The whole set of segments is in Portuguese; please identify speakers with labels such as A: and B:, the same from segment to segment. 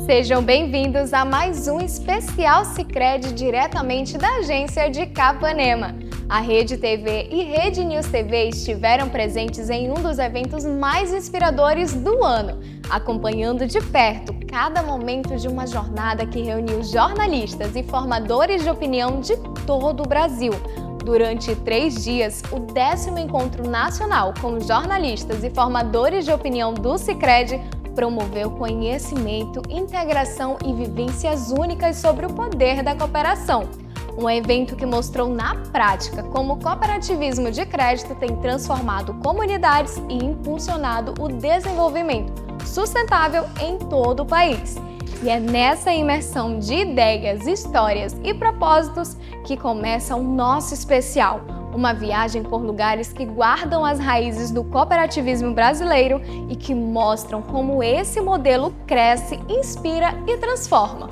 A: Sejam bem-vindos a mais um especial Sicredi diretamente da agência de Capanema. A Rede TV e Rede News TV estiveram presentes em um dos eventos mais inspiradores do ano, acompanhando de perto cada momento de uma jornada que reuniu jornalistas e formadores de opinião de todo o Brasil. Durante 3 dias, o 10º Encontro Nacional com jornalistas e formadores de opinião do Sicredi promoveu conhecimento, integração e vivências únicas sobre o poder da cooperação. Um evento que mostrou na prática como o cooperativismo de crédito tem transformado comunidades e impulsionado o desenvolvimento sustentável em todo o país. E é nessa imersão de ideias, histórias e propósitos que começa o nosso especial. Uma viagem por lugares que guardam as raízes do cooperativismo brasileiro e que mostram como esse modelo cresce, inspira e transforma.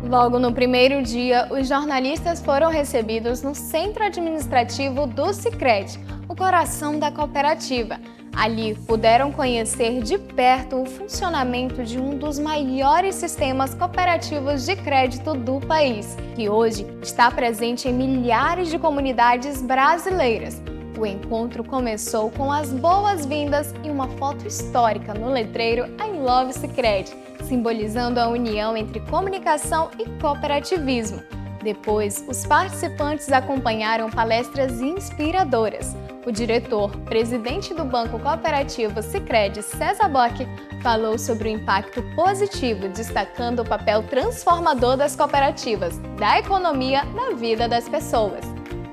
A: Logo no primeiro dia, os jornalistas foram recebidos no Centro Administrativo do Sicredi, o coração da cooperativa. Ali puderam conhecer de perto o funcionamento de um dos maiores sistemas cooperativos de crédito do país, que hoje está presente em milhares de comunidades brasileiras. O encontro começou com as boas-vindas e uma foto histórica no letreiro I Love Sicredi, simbolizando a união entre comunicação e cooperativismo. Depois, os participantes acompanharam palestras inspiradoras. O diretor, presidente do Banco Cooperativo Sicredi, César Bock, falou sobre o impacto positivo, destacando o papel transformador das cooperativas, da economia, na vida das pessoas.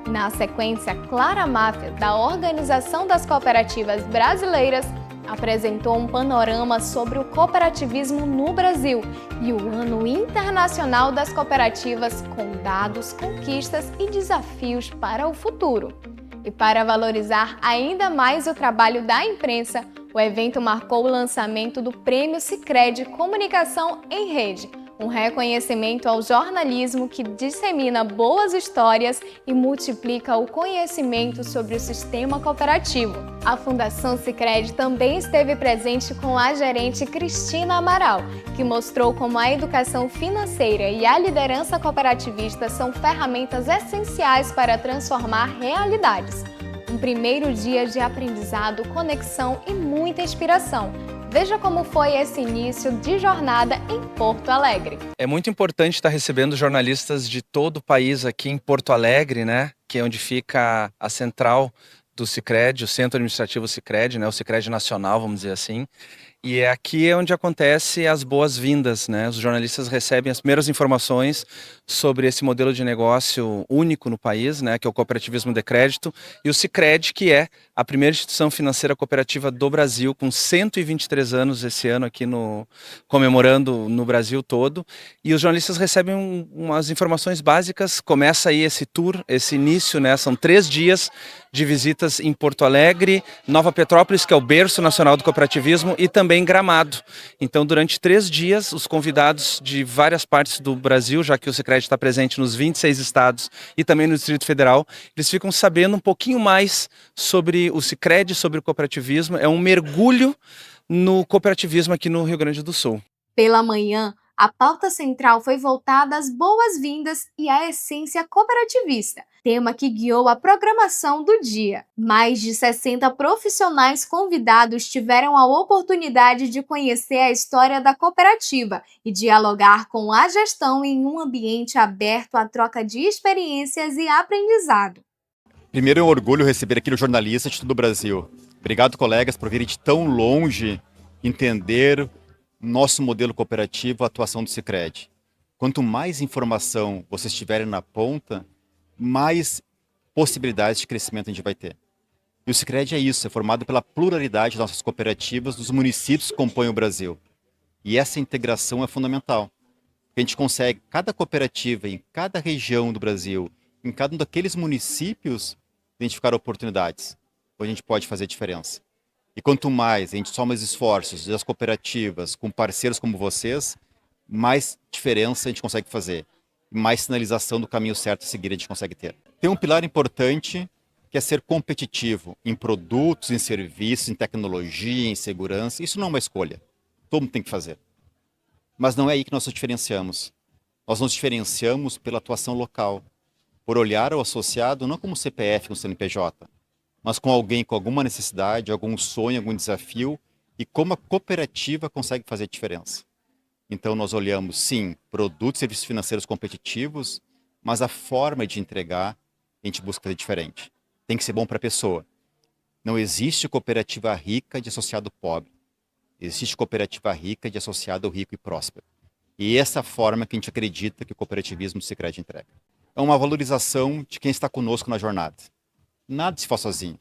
A: Na sequência, Clara Máfia, da Organização das Cooperativas Brasileiras, apresentou um panorama sobre o cooperativismo no Brasil e o Ano Internacional das Cooperativas com dados, conquistas e desafios para o futuro. E para valorizar ainda mais o trabalho da imprensa, o evento marcou o lançamento do Prêmio Sicredi Comunicação em Rede, um reconhecimento ao jornalismo que dissemina boas histórias e multiplica o conhecimento sobre o sistema cooperativo. A Fundação Sicredi também esteve presente com a gerente Cristina Amaral, que mostrou como a educação financeira e a liderança cooperativista são ferramentas essenciais para transformar realidades. Um primeiro dia de aprendizado, conexão e muita inspiração. Veja como foi esse início de jornada em Porto Alegre.
B: É muito importante estar recebendo jornalistas de todo o país aqui em Porto Alegre, né? Que é onde fica a central do Sicredi, o Centro Administrativo Sicredi, né? O Sicredi Nacional, vamos dizer assim. E é aqui onde acontece as boas-vindas, né? Os jornalistas recebem as primeiras informações sobre esse modelo de negócio único no país, né? Que é o cooperativismo de crédito, e o Sicredi, que é a primeira instituição financeira cooperativa do Brasil, com 123 anos esse ano aqui comemorando no Brasil todo. E os jornalistas recebem umas informações básicas. Começa aí esse tour, esse início, né? São 3 dias de visitas em Porto Alegre, Nova Petrópolis, que é o berço nacional do cooperativismo, e também Gramado. Então, durante 3 dias, os convidados de várias partes do Brasil, já que o Sicredi está presente nos 26 estados e também no Distrito Federal, eles ficam sabendo um pouquinho mais sobre o Sicredi, sobre o cooperativismo. É um mergulho no cooperativismo aqui no Rio Grande do Sul.
A: Pela manhã, a pauta central foi voltada às boas-vindas e à essência cooperativista, tema que guiou a programação do dia. Mais de 60 profissionais convidados tiveram a oportunidade de conhecer a história da cooperativa e dialogar com a gestão em um ambiente aberto à troca de experiências e aprendizado.
C: Primeiro é um orgulho receber aqui o jornalista de todo o Brasil. Obrigado, colegas, por virem de tão longe entender nosso modelo cooperativo, a atuação do Sicredi. Quanto mais informação vocês tiverem na ponta, mais possibilidades de crescimento a gente vai ter. E o Sicredi é isso, é formado pela pluralidade das nossas cooperativas, dos municípios que compõem o Brasil. E essa integração é fundamental. A gente consegue, cada cooperativa, em cada região do Brasil, em cada um daqueles municípios, identificar oportunidades onde a gente pode fazer diferença. E quanto mais a gente soma os esforços das cooperativas com parceiros como vocês, mais diferença a gente consegue fazer. Mais sinalização do caminho certo a seguir a gente consegue ter. Tem um pilar importante que é ser competitivo em produtos, em serviços, em tecnologia, em segurança. Isso não é uma escolha. Todo mundo tem que fazer. Mas não é aí que nós nos diferenciamos. Nós nos diferenciamos pela atuação local, por olhar ao associado não como CPF, como CNPJ, mas com alguém com alguma necessidade, algum sonho, algum desafio e como a cooperativa consegue fazer diferença. Então nós olhamos, sim, produtos e serviços financeiros competitivos, mas a forma de entregar a gente busca fazer diferente. Tem que ser bom para a pessoa. Não existe cooperativa rica de associado pobre. Existe cooperativa rica de associado rico e próspero. E essa forma que a gente acredita que o cooperativismo do Sicredi entrega. É uma valorização de quem está conosco na jornada. Nada se faz sozinho.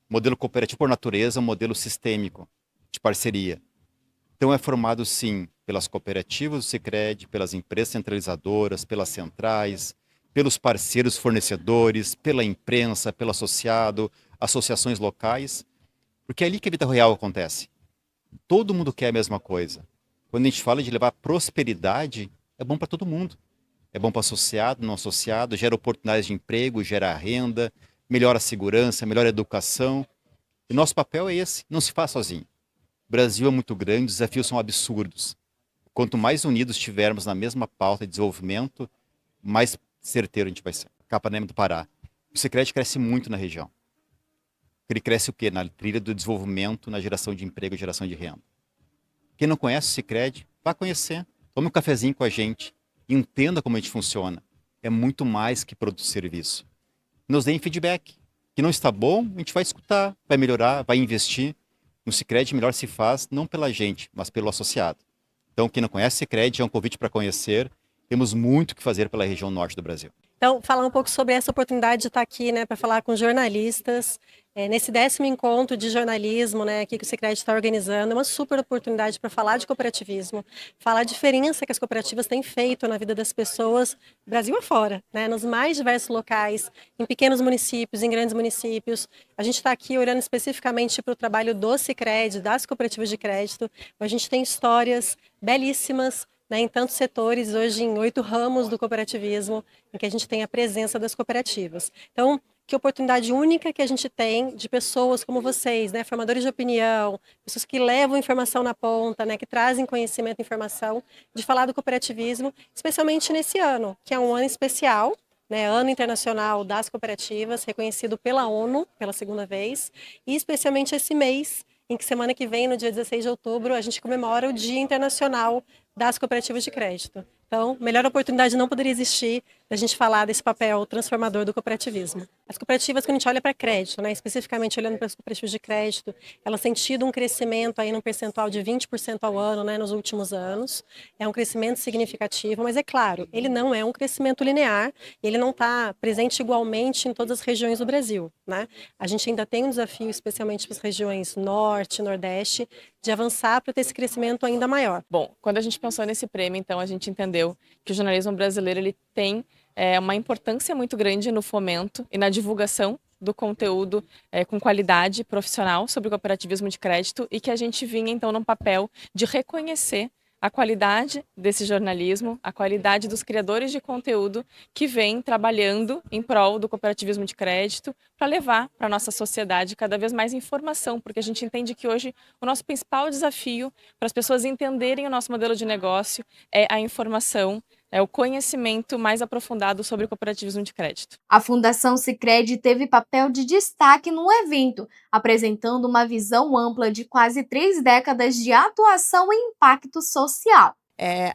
C: Modelo cooperativo, por natureza, é um modelo sistêmico, de parceria. Então é formado, sim, pelas cooperativas do Sicredi, pelas empresas centralizadoras, pelas centrais, pelos parceiros fornecedores, pela imprensa, pelo associado, associações locais, porque é ali que a vida real acontece. Todo mundo quer a mesma coisa. Quando a gente fala de levar prosperidade, é bom para todo mundo. É bom para associado, não associado, gera oportunidades de emprego, gera renda, melhora a segurança, melhora a educação. E nosso papel é esse, não se faz sozinho. O Brasil é muito grande, os desafios são absurdos. Quanto mais unidos estivermos na mesma pauta de desenvolvimento, mais certeiro a gente vai ser. Capanema do Pará. O Sicredi cresce muito na região. Ele cresce o quê? Na trilha do desenvolvimento, na geração de emprego e geração de renda. Quem não conhece o Sicredi, vá conhecer. Tome um cafezinho com a gente. Entenda como a gente funciona. É muito mais que produto e serviço. Nos deem feedback. Que não está bom, a gente vai escutar, vai melhorar, vai investir. No Sicredi, melhor se faz não pela gente, mas pelo associado. Então, quem não conhece o Sicredi, é um convite para conhecer. Temos muito o que fazer pela região norte do Brasil.
D: Então, falar um pouco sobre essa oportunidade de estar aqui, né, para falar com jornalistas, nesse 10º encontro de jornalismo, né, aqui que o Sicredi está organizando, é uma super oportunidade para falar de cooperativismo, falar a diferença que as cooperativas têm feito na vida das pessoas, Brasil afora, né, nos mais diversos locais, em pequenos municípios, em grandes municípios. A gente está aqui olhando especificamente para o trabalho do Sicredi, das cooperativas de crédito. A gente tem histórias belíssimas, né, em tantos setores, hoje em 8 ramos do cooperativismo, em que a gente tem a presença das cooperativas. Então, que oportunidade única que a gente tem de pessoas como vocês, né, formadores de opinião, pessoas que levam informação na ponta, né, que trazem conhecimento e informação, de falar do cooperativismo, especialmente nesse ano, que é um ano especial, né, Ano Internacional das Cooperativas, reconhecido pela ONU pela 2ª vez, e especialmente esse mês, em que semana que vem, no dia 16 de outubro, a gente comemora o Dia Internacional das Cooperativas de Crédito. Então, melhor oportunidade não poderia existir da gente falar desse papel transformador do cooperativismo. As cooperativas, quando a gente olha para crédito, né, especificamente olhando para as cooperativas de crédito, elas têm tido um crescimento aí num percentual de 20% ao ano, né, nos últimos anos. É um crescimento significativo, mas é claro, ele não é um crescimento linear, ele não está presente igualmente em todas as regiões do Brasil, né? A gente ainda tem um desafio, especialmente para as regiões norte, nordeste, de avançar para ter esse crescimento ainda maior.
E: Bom, quando a gente pensou nesse prêmio, então a gente entendeu que o jornalismo brasileiro ele tem uma importância muito grande no fomento e na divulgação do conteúdo com qualidade profissional sobre o cooperativismo de crédito e que a gente vinha então num papel de reconhecer a qualidade desse jornalismo, a qualidade dos criadores de conteúdo que vêm trabalhando em prol do cooperativismo de crédito para levar para a nossa sociedade cada vez mais informação, porque a gente entende que hoje o nosso principal desafio para as pessoas entenderem o nosso modelo de negócio é a informação, é o conhecimento mais aprofundado sobre o cooperativismo de crédito.
A: A Fundação Sicredi teve papel de destaque no evento, apresentando uma visão ampla de quase 3 décadas de atuação e impacto social.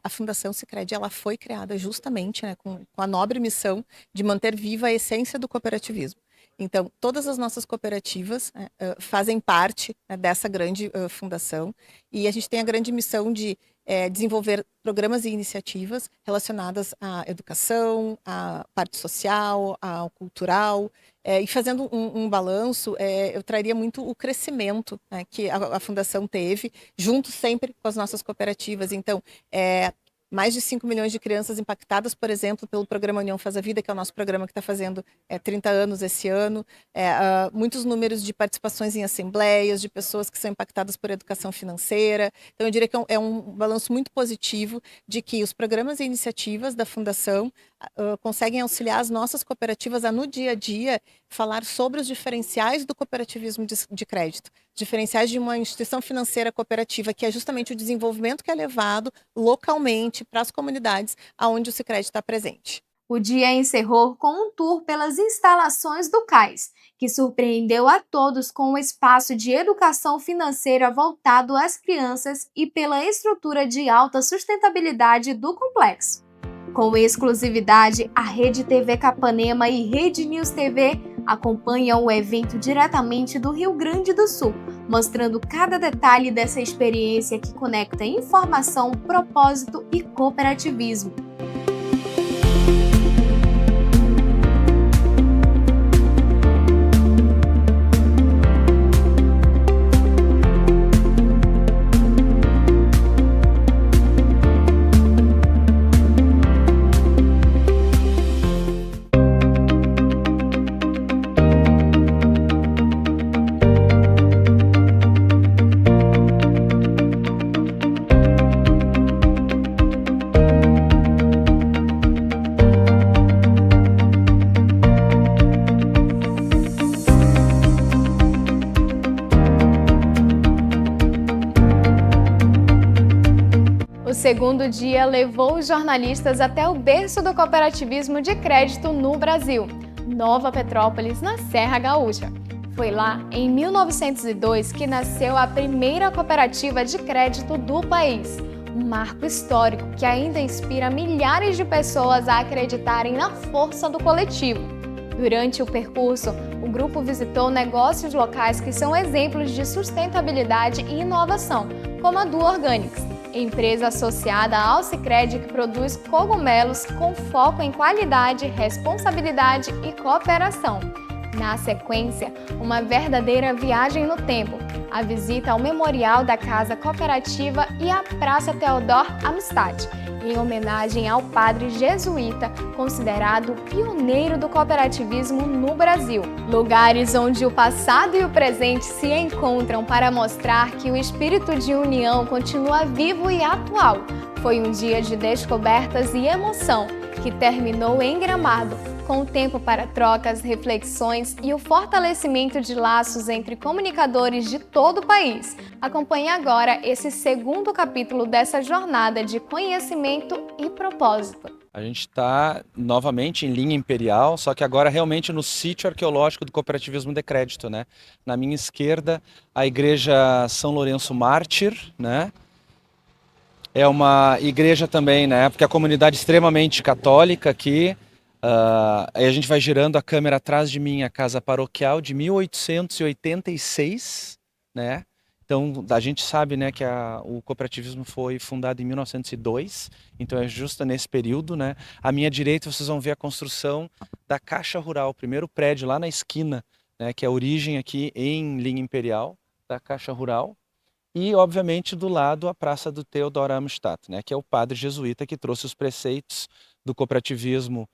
F: A Fundação Sicredi ela foi criada justamente, né, com a nobre missão de manter viva a essência do cooperativismo. Então, todas as nossas cooperativas fazem parte, né, dessa grande fundação e a gente tem a grande missão de desenvolver programas e iniciativas relacionadas à educação, à parte social, ao cultural. E fazendo um balanço, eu traria muito o crescimento, né, que a Fundação teve, junto sempre com as nossas cooperativas. Então, mais de 5 milhões de crianças impactadas, por exemplo, pelo programa União Faz a Vida, que é o nosso programa que está fazendo 30 anos esse ano. Muitos números de participações em assembleias, de pessoas que são impactadas por educação financeira. Então, eu diria que é um balanço muito positivo de que os programas e iniciativas da Fundação conseguem auxiliar as nossas cooperativas a, no dia a dia, falar sobre os diferenciais do cooperativismo de crédito. Diferenciais de uma instituição financeira cooperativa, que é justamente o desenvolvimento que é levado localmente para as comunidades aonde o Sicredi está presente.
A: O dia encerrou com um tour pelas instalações do CAIS, que surpreendeu a todos com um espaço de educação financeira voltado às crianças e pela estrutura de alta sustentabilidade do complexo. Com exclusividade, a Rede TV Capanema e Rede News TV acompanham o evento diretamente do Rio Grande do Sul, mostrando cada detalhe dessa experiência que conecta informação, propósito e cooperativismo. O segundo dia levou os jornalistas até o berço do cooperativismo de crédito no Brasil, Nova Petrópolis, na Serra Gaúcha. Foi lá, em 1902, que nasceu a primeira cooperativa de crédito do país, um marco histórico que ainda inspira milhares de pessoas a acreditarem na força do coletivo. Durante o percurso, o grupo visitou negócios locais que são exemplos de sustentabilidade e inovação, como a Duo Organics, empresa associada ao Sicredi que produz cogumelos com foco em qualidade, responsabilidade e cooperação. Na sequência, uma verdadeira viagem no tempo, a visita ao Memorial da Casa Cooperativa e à Praça Theodor Amstad, em homenagem ao padre jesuíta, considerado o pioneiro do cooperativismo no Brasil. Lugares onde o passado e o presente se encontram para mostrar que o espírito de união continua vivo e atual. Foi um dia de descobertas e emoção, que terminou em Gramado, com tempo para trocas, reflexões e o fortalecimento de laços entre comunicadores de todo o país. Acompanhe agora esse segundo capítulo dessa jornada de conhecimento e propósito.
B: A gente está novamente em linha imperial, só que agora realmente no sítio arqueológico do cooperativismo de crédito, né? Na minha esquerda, a igreja São Lourenço Mártir, né? É uma igreja também, né? Porque a comunidade é extremamente católica aqui. Aí a gente vai girando a câmera atrás de mim, a casa paroquial de 1886, né? Então a gente sabe, né, que o cooperativismo foi fundado em 1902, então é justo nesse período, né? À minha direita vocês vão ver a construção da Caixa Rural, o primeiro prédio lá na esquina, né, que é a origem aqui em linha imperial da Caixa Rural. E, obviamente, do lado a Praça do Theodor Amstad, né, que é o padre jesuíta que trouxe os preceitos do cooperativismo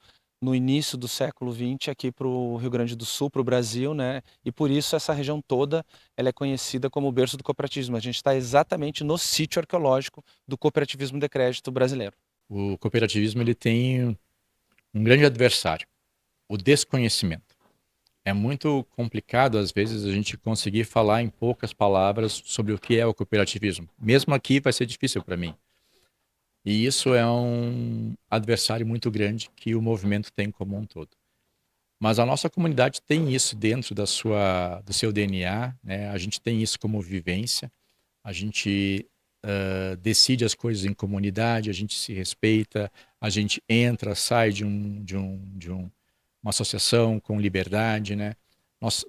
B: no início do século XX aqui para o Rio Grande do Sul, para o Brasil, né? E por isso essa região toda ela é conhecida como o berço do cooperativismo. A gente está exatamente no sítio arqueológico do cooperativismo de crédito brasileiro.
G: O cooperativismo ele tem um grande adversário, o desconhecimento. É muito complicado, às vezes, a gente conseguir falar em poucas palavras sobre o que é o cooperativismo. Mesmo aqui vai ser difícil para mim. E isso é um adversário muito grande que o movimento tem como um todo. Mas a nossa comunidade tem isso dentro do seu DNA, né? A gente tem isso como vivência, a gente decide as coisas em comunidade, a gente se respeita, a gente entra, sai de uma associação com liberdade, né?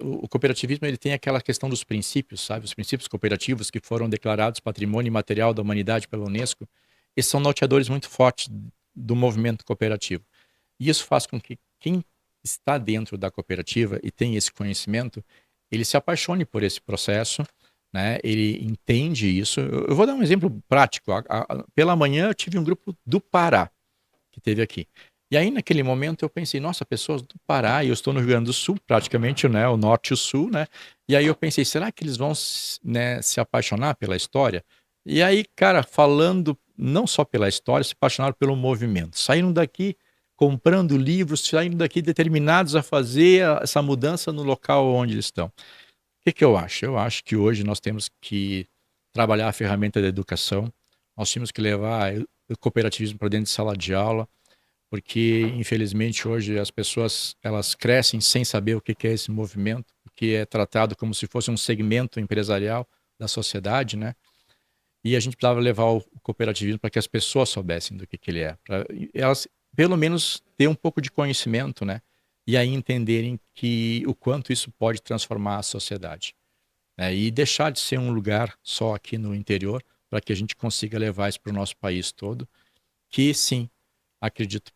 G: O cooperativismo ele tem aquela questão dos princípios, sabe? Os princípios cooperativos que foram declarados Patrimônio Imaterial da Humanidade pela Unesco. Esses são norteadores muito fortes do movimento cooperativo. E isso faz com que quem está dentro da cooperativa e tem esse conhecimento, ele se apaixone por esse processo né? Ele entende isso. Eu vou dar um exemplo prático. Pela manhã eu tive um grupo do Pará que teve aqui. E aí naquele momento eu pensei, nossa, pessoas do Pará, e eu estou no Rio Grande do Sul, praticamente, né, o norte e o sul, né? E aí eu pensei, será que eles vão, né, se apaixonar pela história? E aí, cara, falando não só pela história, se apaixonaram pelo movimento. Saíram daqui comprando livros, saindo daqui determinados a fazer essa mudança no local onde eles estão. O que eu acho? Eu acho que hoje nós temos que trabalhar a ferramenta da educação, nós temos que levar o cooperativismo para dentro de sala de aula, porque infelizmente hoje as pessoas elas crescem sem saber o que é esse movimento, que é tratado como se fosse um segmento empresarial da sociedade, né? E a gente precisava levar o cooperativismo para que as pessoas soubessem do que ele é, para elas pelo menos ter um pouco de conhecimento, né? E aí entenderem que o quanto isso pode transformar a sociedade, né? E deixar de ser um lugar só aqui no interior, para que a gente consiga levar isso para o nosso país todo, que sim, acredito,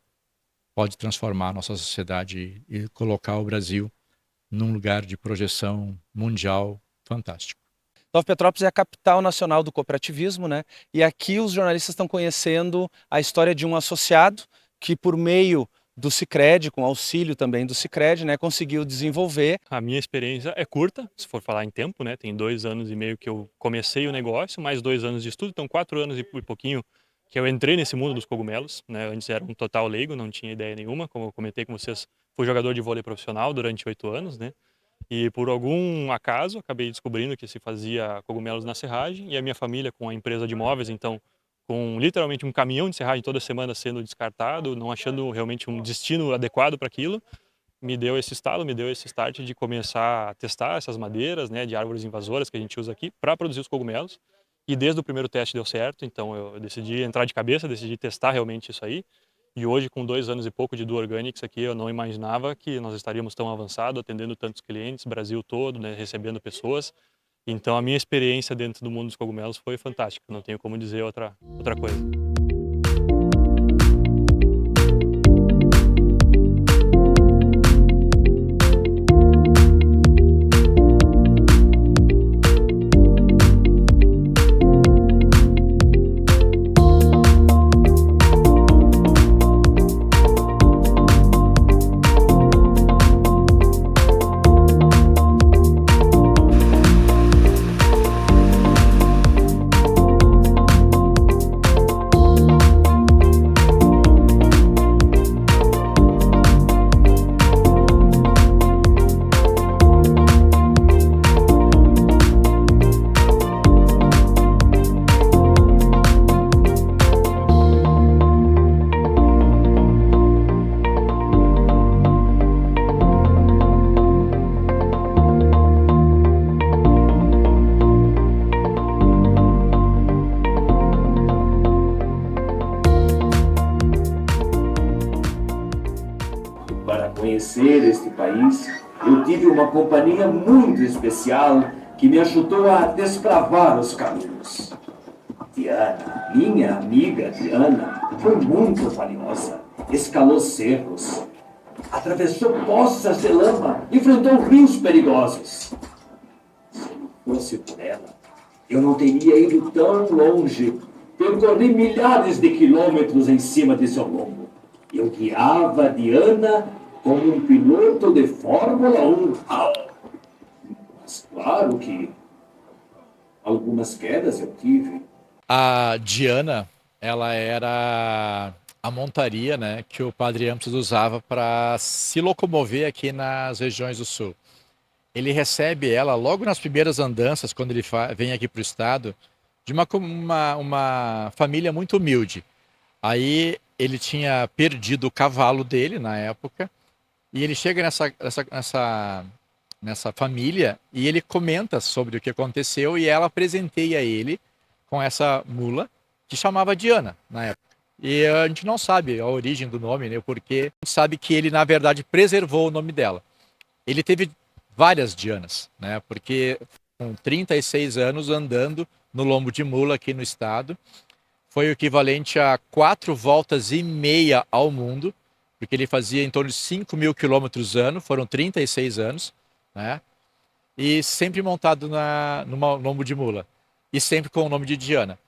G: pode transformar a nossa sociedade e colocar o Brasil num lugar de projeção mundial fantástico.
B: Nova Petrópolis é a capital nacional do cooperativismo, né? E aqui os jornalistas estão conhecendo a história de um associado que, por meio do Sicredi, com auxílio também do Sicredi, né, conseguiu desenvolver.
H: A minha experiência é curta, se for falar em tempo, né? Tem 2 anos e meio que eu comecei o negócio, mais 2 anos de estudo, então 4 anos e pouquinho que eu entrei nesse mundo dos cogumelos, né? Antes era um total leigo, não tinha ideia nenhuma, como eu comentei com vocês, fui jogador de vôlei profissional durante 8 anos, né? E por algum acaso acabei descobrindo que se fazia cogumelos na serragem, e a minha família com a empresa de móveis, então com literalmente um caminhão de serragem toda semana sendo descartado, não achando realmente um destino adequado para aquilo, me deu esse estalo, me deu esse start de começar a testar essas madeiras, né, de árvores invasoras que a gente usa aqui para produzir os cogumelos. E desde o primeiro teste deu certo, então eu decidi entrar de cabeça, decidi testar realmente isso aí. E hoje, com 2 anos e pouco de Do Organics aqui, eu não imaginava que nós estaríamos tão avançados, atendendo tantos clientes, Brasil todo, né, recebendo pessoas. Então a minha experiência dentro do mundo dos cogumelos foi fantástica, não tenho como dizer outra coisa.
I: Para conhecer este país, eu tive uma companhia muito especial que me ajudou a desbravar os caminhos. Diana, minha amiga Diana, foi muito valiosa. Escalou cerros, atravessou poças de lama, enfrentou rios perigosos. Se não fosse por ela, eu não teria ido tão longe. Percorri milhares de quilômetros em cima de seu lombo. Eu guiava a Diana como um piloto de Fórmula 1. Mas claro que algumas quedas eu tive.
G: A Diana, ela era a montaria, né, que o Padre Amplos usava para se locomover aqui nas regiões do sul. Ele recebe ela logo nas primeiras andanças, quando ele vem aqui para o estado, de uma família muito humilde. Aí ele tinha perdido o cavalo dele na época, e ele chega nessa família e ele comenta sobre o que aconteceu, e ela presenteia ele com essa mula que chamava Diana na época. E a gente não sabe a origem do nome, né, porque a gente sabe que ele, na verdade, preservou o nome dela. Ele teve várias Dianas, né, porque com 36 anos andando no lombo de mula aqui no estado, foi o equivalente a 4,5 voltas ao mundo, porque ele fazia em torno de 5.000 quilômetros ano, foram 36 anos, né? e sempre montado no lombo de mula, e sempre com o nome de Diana.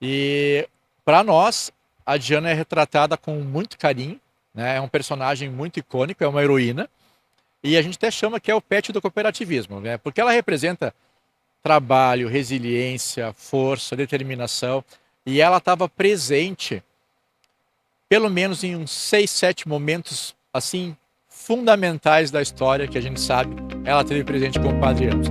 G: E para nós, a Diana é retratada com muito carinho, né? É um personagem muito icônico, é uma heroína, e a gente até chama que é o pet do cooperativismo, né? Porque ela representa trabalho, resiliência, força, determinação, e ela estava presente pelo menos em uns 6, 7 momentos assim fundamentais da história que a gente sabe, ela teve presente com o Padre Amos.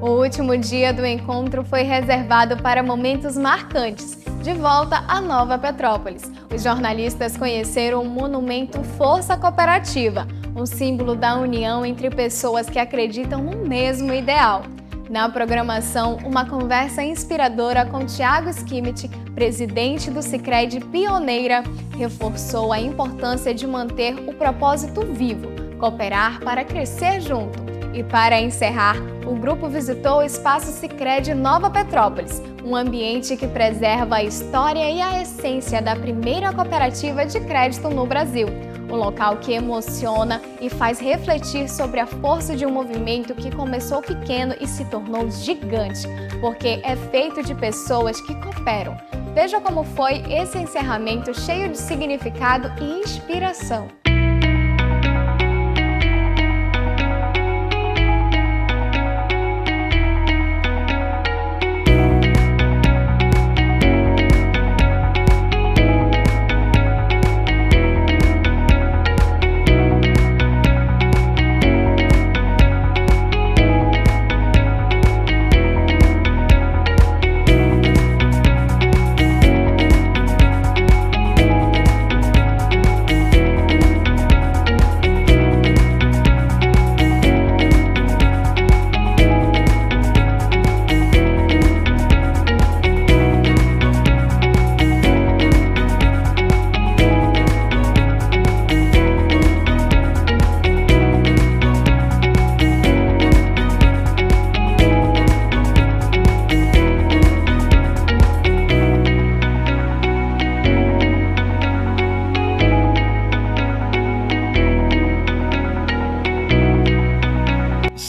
A: O último dia do encontro foi reservado para momentos marcantes. De volta a Nova Petrópolis, os jornalistas conheceram o monumento Força Cooperativa, um símbolo da união entre pessoas que acreditam no mesmo ideal. Na programação, uma conversa inspiradora com Thiago Schmidt, presidente do Sicredi Pioneira, reforçou a importância de manter o propósito vivo, cooperar para crescer junto. E para encerrar, o grupo visitou o Espaço Sicredi Nova Petrópolis, um ambiente que preserva a história e a essência da primeira cooperativa de crédito no Brasil. Um local que emociona e faz refletir sobre a força de um movimento que começou pequeno e se tornou gigante, porque é feito de pessoas que cooperam. Veja como foi esse encerramento cheio de significado e inspiração.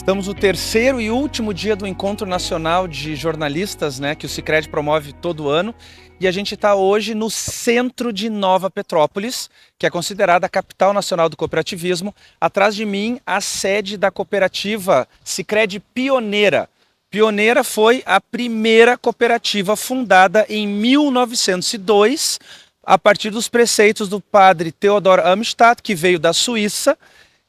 B: Estamos no terceiro e último dia do Encontro Nacional de Jornalistas, né, que o Sicredi promove todo ano. E a gente está hoje no centro de Nova Petrópolis, que é considerada a capital nacional do cooperativismo. Atrás de mim, a sede da cooperativa Sicredi Pioneira. Pioneira foi a primeira cooperativa fundada em 1902, a partir dos preceitos do padre Theodor Amstadt, que veio da Suíça.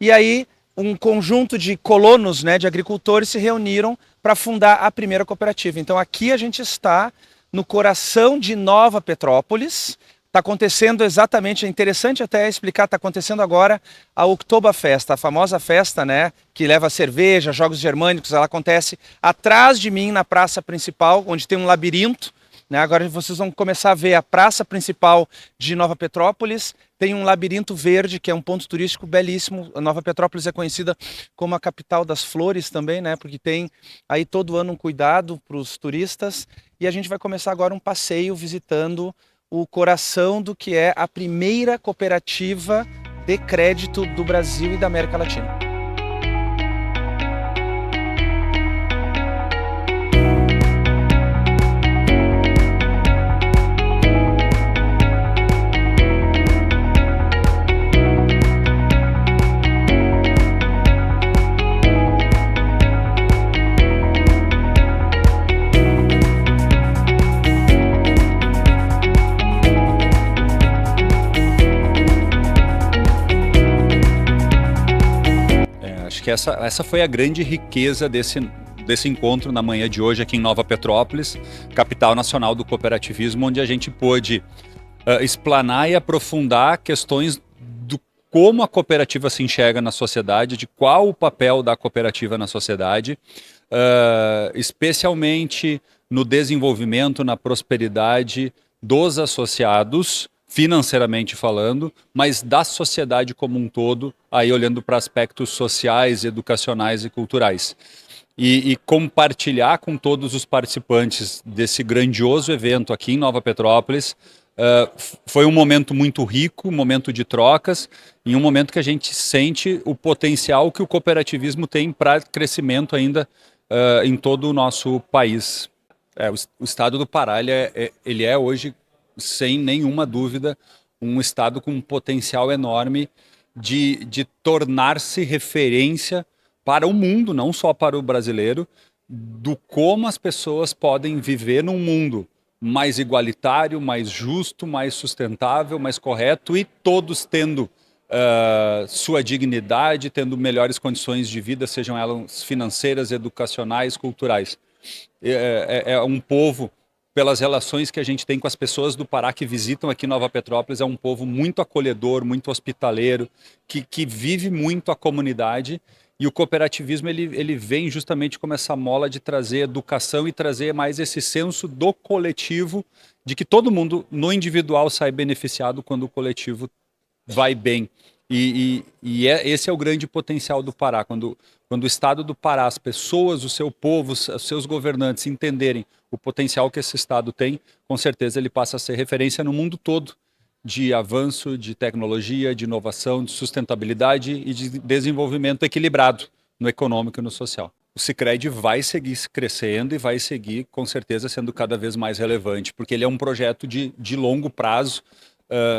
B: E aí um conjunto de colonos, né, de agricultores se reuniram para fundar a primeira cooperativa. Então aqui a gente está no coração de Nova Petrópolis. Está acontecendo exatamente, é interessante até explicar, está acontecendo agora a Oktoberfest, a famosa festa, né, que leva cerveja, jogos germânicos. Ela acontece atrás de mim na praça principal, onde tem um labirinto. Né? Agora vocês vão começar a ver a praça principal de Nova Petrópolis. Tem um labirinto verde, que é um ponto turístico belíssimo. Nova Petrópolis é conhecida como a capital das flores também, né? Porque tem aí todo ano um cuidado para os turistas. E a gente vai começar agora um passeio visitando o coração do que é a primeira cooperativa de crédito do Brasil e da América Latina.
J: Que essa foi a grande riqueza desse encontro na manhã de hoje aqui em Nova Petrópolis, capital nacional do cooperativismo, onde a gente pôde explanar e aprofundar questões do como a cooperativa se enxerga na sociedade, de qual o papel da cooperativa na sociedade, especialmente no desenvolvimento, na prosperidade dos associados, financeiramente falando, mas da sociedade como um todo, aí olhando para aspectos sociais, educacionais e culturais. e compartilhar com todos os participantes desse grandioso evento aqui em Nova Petrópolis. Foi um momento muito rico, um momento de trocas, e um momento que a gente sente o potencial que o cooperativismo tem para crescimento ainda em todo o nosso país. O estado do Pará ele é hoje, sem nenhuma dúvida, um estado com um potencial enorme de tornar-se referência para o mundo, não só para o brasileiro, do como as pessoas podem viver num mundo mais igualitário, mais justo, mais sustentável, mais correto, e todos tendo sua dignidade, tendo melhores condições de vida, sejam elas financeiras, educacionais, culturais. É um povo, pelas relações que a gente tem com as pessoas do Pará que visitam aqui Nova Petrópolis, é um povo muito acolhedor, muito hospitaleiro, que vive muito a comunidade. E o cooperativismo ele vem justamente como essa mola de trazer educação e trazer mais esse senso do coletivo, de que todo mundo no individual sai beneficiado quando o coletivo vai bem. Esse é o grande potencial do Pará. Quando o estado do Pará, as pessoas, o seu povo, os seus governantes entenderem o potencial que esse estado tem, com certeza ele passa a ser referência no mundo todo de avanço, de tecnologia, de inovação, de sustentabilidade e de desenvolvimento equilibrado no econômico e no social. O Sicredi vai seguir crescendo e vai seguir, com certeza, sendo cada vez mais relevante, porque ele é um projeto de longo prazo.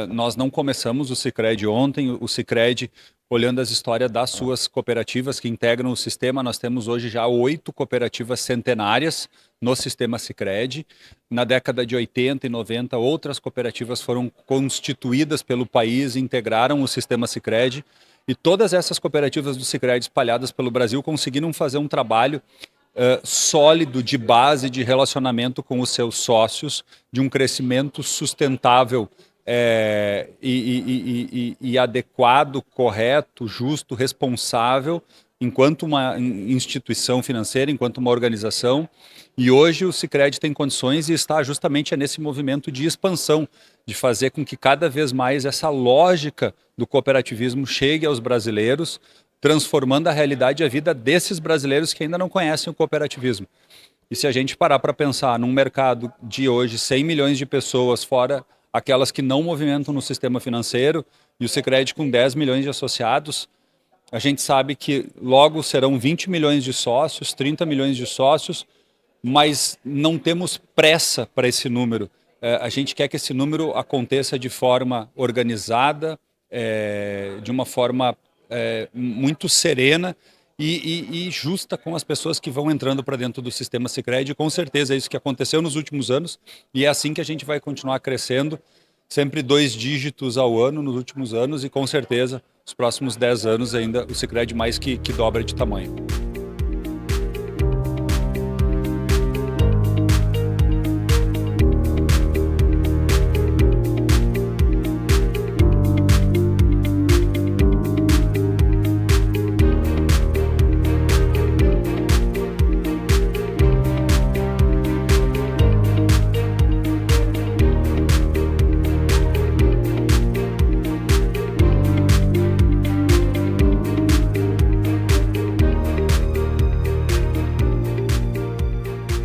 J: Nós não começamos o Sicredi ontem. O Sicredi, olhando as histórias das suas cooperativas que integram o sistema, nós temos hoje já 8 cooperativas centenárias no sistema Sicredi. Na década de 80 e 90, outras cooperativas foram constituídas pelo país e integraram o sistema Sicredi. E todas essas cooperativas do Sicredi espalhadas pelo Brasil conseguiram fazer um trabalho sólido de base de relacionamento com os seus sócios, de um crescimento sustentável e adequado, correto, justo, responsável, enquanto uma instituição financeira, enquanto uma organização. E hoje o Sicredi tem condições e está justamente nesse movimento de expansão, de fazer com que cada vez mais essa lógica do cooperativismo chegue aos brasileiros, transformando a realidade e a vida desses brasileiros que ainda não conhecem o cooperativismo. E se a gente parar para pensar num mercado de hoje 100 milhões de pessoas, fora aquelas que não movimentam no sistema financeiro, e o Sicredi com 10 milhões de associados, a gente sabe que logo serão 20 milhões de sócios, 30 milhões de sócios, mas não temos pressa para esse número. A gente quer que esse número aconteça de forma organizada, de uma forma muito serena e justa com as pessoas que vão entrando para dentro do sistema Sicredi. Com certeza é isso que aconteceu nos últimos anos e é assim que a gente vai continuar crescendo, sempre 2 dígitos ao ano nos últimos anos, e com certeza os próximos 10 anos ainda o Sicredi mais que dobra de tamanho.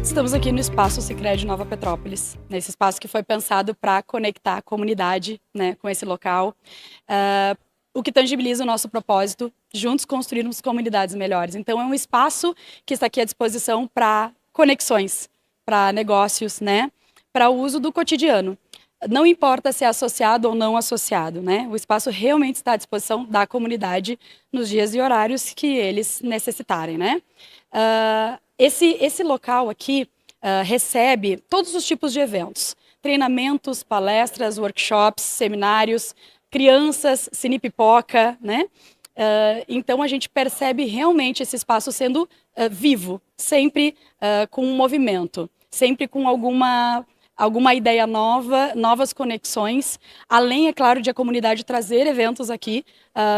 K: Estamos aqui no espaço Sicredi Nova Petrópolis, nesse espaço que foi pensado para conectar a comunidade, né, com esse local, o que tangibiliza o nosso propósito, juntos construirmos comunidades melhores. Então é um espaço que está aqui à disposição para conexões, para negócios, né, para o uso do cotidiano. Não importa se é associado ou não associado, né? O espaço realmente está à disposição da comunidade nos dias e horários que eles necessitarem, né? Esse local aqui recebe todos os tipos de eventos, treinamentos, palestras, workshops, seminários, crianças, cine pipoca, né? Então a gente percebe realmente esse espaço sendo vivo, sempre com um movimento, sempre com alguma ideia nova, novas conexões, além, é claro, de a comunidade trazer eventos aqui,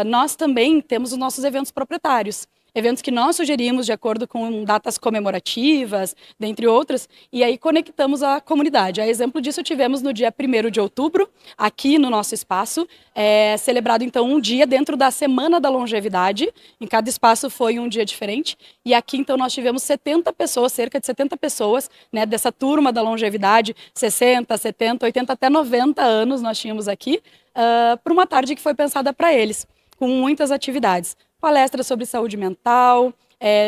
K: nós também temos os nossos eventos proprietários. eventos que nós sugerimos de acordo com datas comemorativas, dentre outras, e aí conectamos a comunidade. A exemplo disso, tivemos no dia 1º de outubro, aqui no nosso espaço, celebrado então um dia dentro da Semana da Longevidade. Em cada espaço foi um dia diferente, e aqui então nós tivemos 70 pessoas, cerca de 70 pessoas, né, dessa turma da longevidade, 60, 70, 80, até 90 anos nós tínhamos aqui, para uma tarde que foi pensada para eles, com muitas atividades. Palestras sobre saúde mental,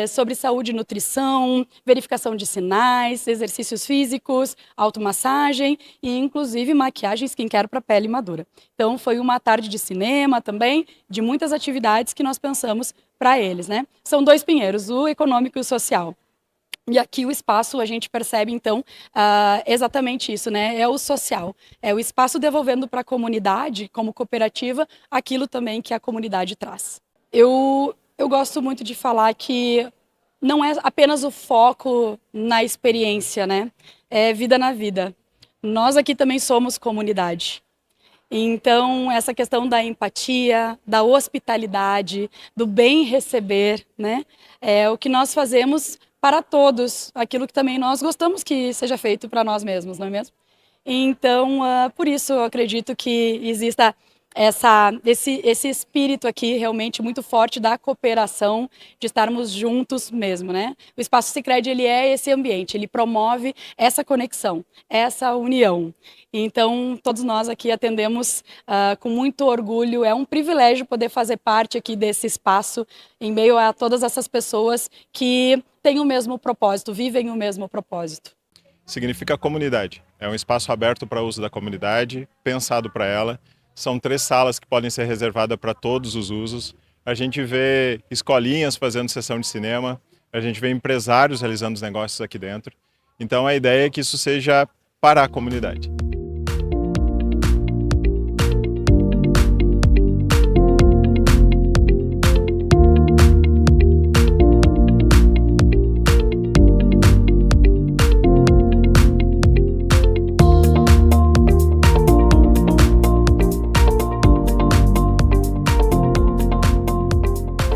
K: sobre saúde e nutrição, verificação de sinais, exercícios físicos, automassagem e inclusive maquiagem e skincare para pele madura. Então foi uma tarde de cinema também, de muitas atividades que nós pensamos para eles, né? São 2 pinheiros, o econômico e o social. E aqui o espaço, a gente percebe, então, exatamente isso, né? É o social. É o espaço devolvendo para a comunidade, como cooperativa, aquilo também que a comunidade traz. Eu gosto muito de falar que não é apenas o foco na experiência, né? É vida na vida. Nós aqui também somos comunidade. Então, essa questão da empatia, da hospitalidade, do bem receber, né? É o que nós fazemos para todos, aquilo que também nós gostamos que seja feito para nós mesmos, não é mesmo? Então, por isso eu acredito que exista esse espírito aqui realmente muito forte da cooperação, de estarmos juntos mesmo, né? O Espaço Sicredi, ele é esse ambiente, ele promove essa conexão, essa união. Então, todos nós aqui atendemos com muito orgulho, é um privilégio poder fazer parte aqui desse espaço, em meio a todas essas pessoas que têm o mesmo propósito, vivem o mesmo propósito.
L: Significa comunidade, é um espaço aberto para uso da comunidade, pensado para ela. São 3 salas que podem ser reservadas para todos os usos. A gente vê escolinhas fazendo sessão de cinema, a gente vê empresários realizando os negócios aqui dentro. Então a ideia é que isso seja para a comunidade.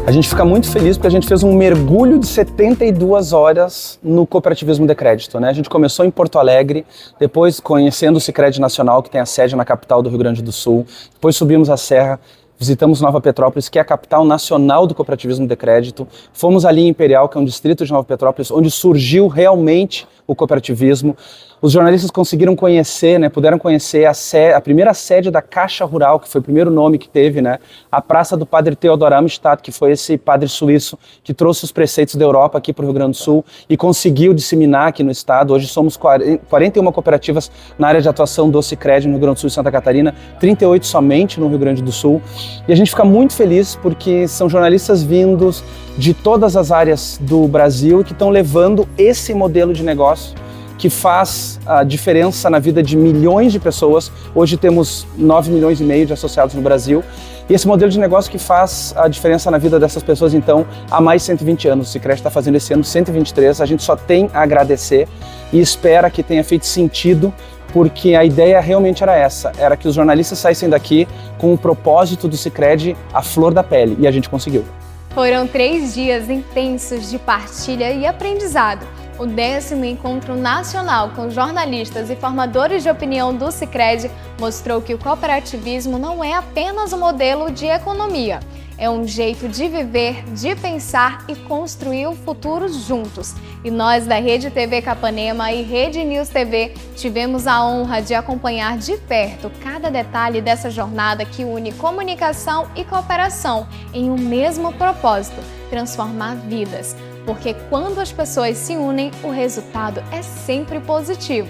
B: A gente fica muito feliz porque a gente fez um mergulho de 72 horas no cooperativismo de crédito, né? A gente começou em Porto Alegre, depois conhecendo o Sicredi Nacional, que tem a sede na capital do Rio Grande do Sul, depois subimos a serra, visitamos Nova Petrópolis, que é a capital nacional do cooperativismo de crédito, fomos ali em Imperial, que é um distrito de Nova Petrópolis, onde surgiu realmente o cooperativismo. Os jornalistas conseguiram conhecer, né, puderam conhecer a primeira sede da Caixa Rural, que foi o primeiro nome que teve, né, a Praça do Padre Theodor Amistad, que foi esse padre suíço que trouxe os preceitos da Europa aqui para o Rio Grande do Sul e conseguiu disseminar aqui no estado. Hoje somos 41 cooperativas na área de atuação do Sicredi no Rio Grande do Sul e Santa Catarina, 38 somente no Rio Grande do Sul. E a gente fica muito feliz porque são jornalistas vindos de todas as áreas do Brasil e que estão levando esse modelo de negócio que faz a diferença na vida de milhões de pessoas. Hoje temos 9,5 milhões de associados no Brasil. E esse modelo de negócio que faz a diferença na vida dessas pessoas, então, há mais de 120 anos. O Sicredi está fazendo esse ano 123. A gente só tem a agradecer e espera que tenha feito sentido, porque a ideia realmente era essa, era que os jornalistas saíssem daqui com o propósito do Sicredi à flor da pele, e a gente conseguiu.
A: Foram 3 dias intensos de partilha e aprendizado. O 10º Encontro Nacional com jornalistas e formadores de opinião do Sicredi mostrou que o cooperativismo não é apenas um modelo de economia. É um jeito de viver, de pensar e construir o futuro juntos. E nós da Rede TV Capanema e Rede News TV tivemos a honra de acompanhar de perto cada detalhe dessa jornada que une comunicação e cooperação em um mesmo propósito: transformar vidas. Porque quando as pessoas se unem, o resultado é sempre positivo.